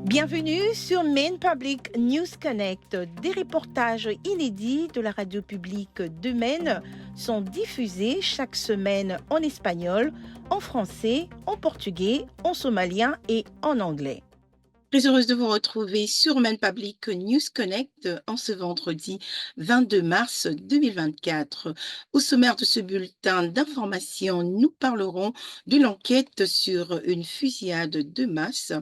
Bienvenue sur Maine Public News Connect. Des reportages inédits de la radio publique de Maine sont diffusés chaque semaine en espagnol, en français, en portugais, en somalien et en anglais. Très heureuse de vous retrouver sur Maine Public News Connect en ce vendredi 22 mars 2024. Au sommaire de ce bulletin d'information, nous parlerons de l'enquête sur une fusillade de masse,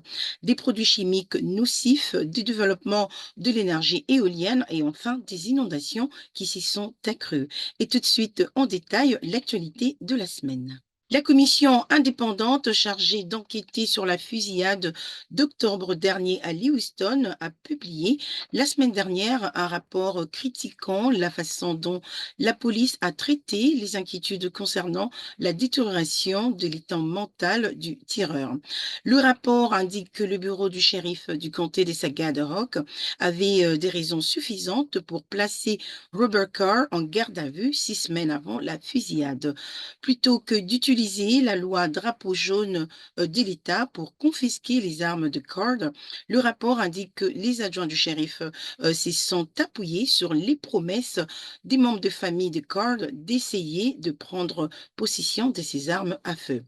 des produits chimiques nocifs, du développement de l'énergie éolienne et enfin des inondations qui s'y sont accrues. Et tout de suite en détail, l'actualité de la semaine. La commission indépendante chargée d'enquêter sur la fusillade d'octobre dernier à Lewiston a publié la semaine dernière un rapport critiquant la façon dont la police a traité les inquiétudes concernant la détérioration de l'état mental du tireur. Le rapport indique que le bureau du shérif du comté des Sagadahoc avait des raisons suffisantes pour placer Robert Carr en garde à vue 6 semaines avant la fusillade. Plutôt que d'utiliser la loi drapeau jaune de l'État pour confisquer les armes de Card, le rapport indique que les adjoints du shérif se sont appuyés sur les promesses des membres de famille de Card d'essayer de prendre possession de ces armes à feu.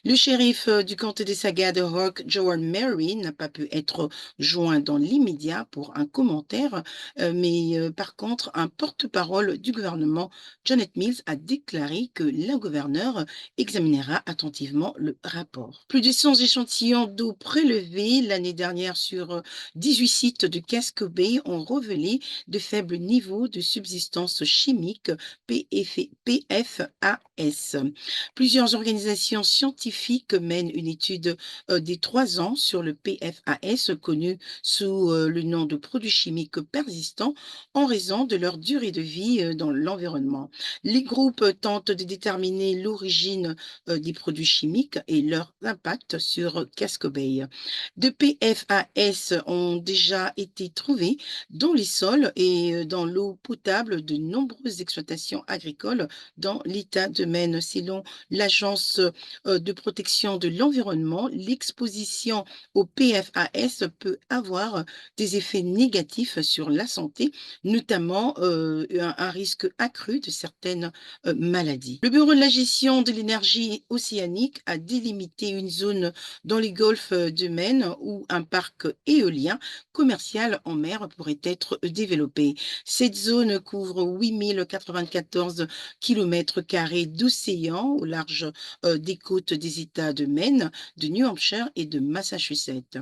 Le shérif du comté de Sagadahoc, Joan Mary, n'a pas pu être joint dans l'immédiat pour un commentaire, mais par contre, un porte-parole du gouvernement, Janet Mills, a déclaré que la gouverneure examinera attentivement le rapport. Plus de 100 échantillons d'eau prélevés l'année dernière sur 18 sites de Casco Bay ont révélé de faibles niveaux de substances chimiques PFAS. Plusieurs organisations scientifiques mènent une étude des 3 ans sur le PFAS, connu sous le nom de produits chimiques persistants en raison de leur durée de vie dans l'environnement. Les groupes tentent de déterminer l'origine des produits chimiques et leur impact sur Casco Bay. De PFAS ont déjà été trouvés dans les sols et dans l'eau potable de nombreuses exploitations agricoles dans l'État de Maine. Selon l'Agence de protection de l'environnement, l'exposition au PFAS peut avoir des effets négatifs sur la santé, notamment un risque accru de certaines maladies. Le Bureau de la gestion de l'énergie océanique a délimité une zone dans les golfs de Maine où un parc éolien commercial en mer pourrait être développé. Cette zone couvre 8094 km² d'océan au large des côtes des États de Maine, de New Hampshire et de Massachusetts.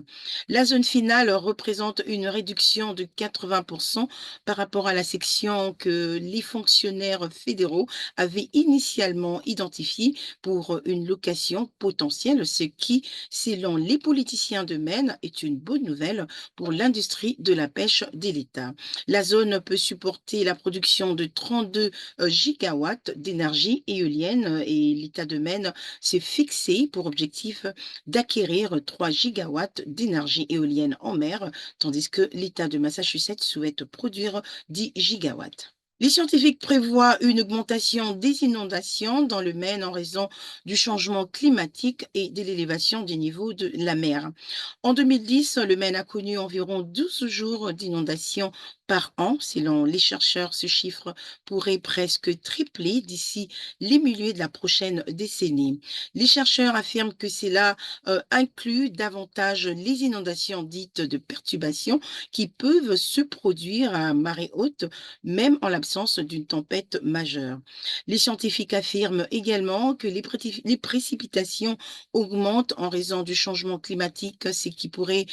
La zone finale représente une réduction de 80% par rapport à la section que les fonctionnaires fédéraux avaient initialement identifiée pour une location potentielle, ce qui, selon les politiciens de Maine, est une bonne nouvelle pour l'industrie de la pêche de l'État. La zone peut supporter la production de 32 gigawatts d'énergie éolienne et l'État de Maine s'est fixé pour objectif d'acquérir 3 gigawatts d'énergie éolienne en mer, tandis que l'État de Massachusetts souhaite produire 10 gigawatts. Les scientifiques prévoient une augmentation des inondations dans le Maine en raison du changement climatique et de l'élévation des niveaux de la mer. En 2010, le Maine a connu environ 12 jours d'inondations par an. Selon les chercheurs, ce chiffre pourrait presque tripler d'ici les milieux de la prochaine décennie. Les chercheurs affirment que cela inclut davantage les inondations dites de perturbation qui peuvent se produire à marée haute, même en l'absence d'une tempête majeure. Les scientifiques affirment également que les précipitations augmentent en raison du changement climatique, ce qui pourrait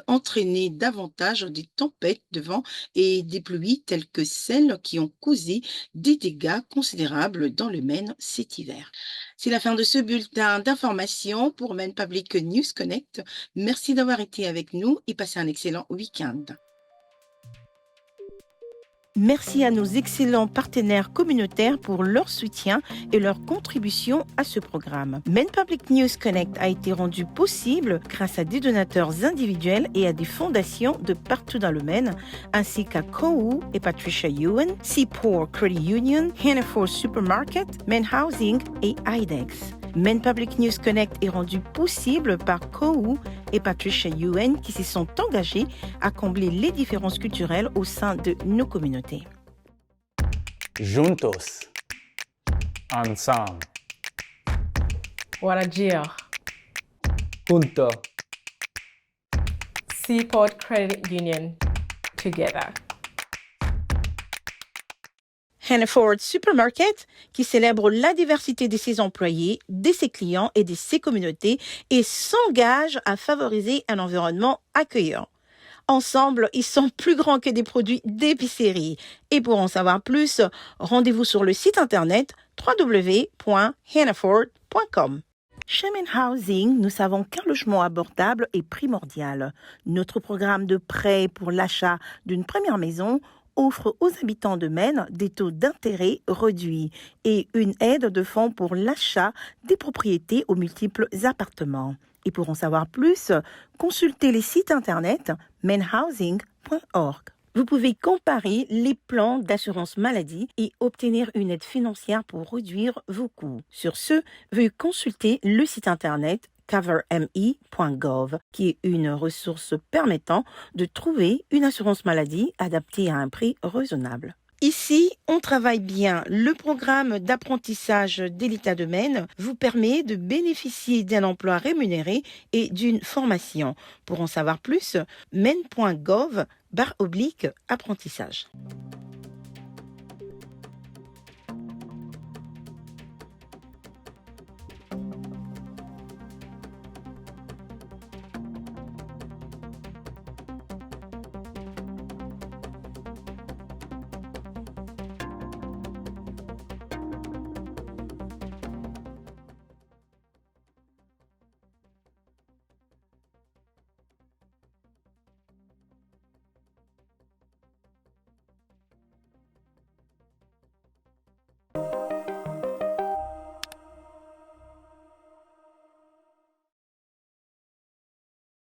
entraîner davantage des tempêtes de vent et des pluies telles que celles qui ont causé des dégâts considérables dans le Maine cet hiver. C'est la fin de ce bulletin d'information pour Maine Public News Connect. Merci d'avoir été avec nous et passez un excellent week-end. Merci à nos excellents partenaires communautaires pour leur soutien et leur contribution à ce programme. Maine Public News Connect a été rendu possible grâce à des donateurs individuels et à des fondations de partout dans le Maine, ainsi qu'à KOU et Patricia Ewan, Seaport Credit Union, Hannaford Supermarket, Maine Housing et IDEX. Maine Public News Connect est rendu possible par Kou et Patricia Yuen qui s'y sont engagés à combler les différences culturelles au sein de nos communautés. Juntos. Ensemble. Warajir. Junto. Seaport Credit Union. Together. Hannaford Supermarket, qui célèbre la diversité de ses employés, de ses clients et de ses communautés et s'engage à favoriser un environnement accueillant. Ensemble, ils sont plus grands que des produits d'épicerie. Et pour en savoir plus, rendez-vous sur le site internet www.hannaford.com. Chez Maine Housing, nous savons qu'un logement abordable est primordial. Notre programme de prêt pour l'achat d'une première maison offre aux habitants de Maine des taux d'intérêt réduits et une aide de fonds pour l'achat des propriétés aux multiples appartements. Et pour en savoir plus, consultez les sites internet mainehousing.org. Vous pouvez comparer les plans d'assurance maladie et obtenir une aide financière pour réduire vos coûts. Sur ce, veuillez consulter le site internet coverme.gov, qui est une ressource permettant de trouver une assurance maladie adaptée à un prix raisonnable. Ici, on travaille bien. Le programme d'apprentissage de l'État de Maine vous permet de bénéficier d'un emploi rémunéré et d'une formation. Pour en savoir plus, maine.gov/apprentissage.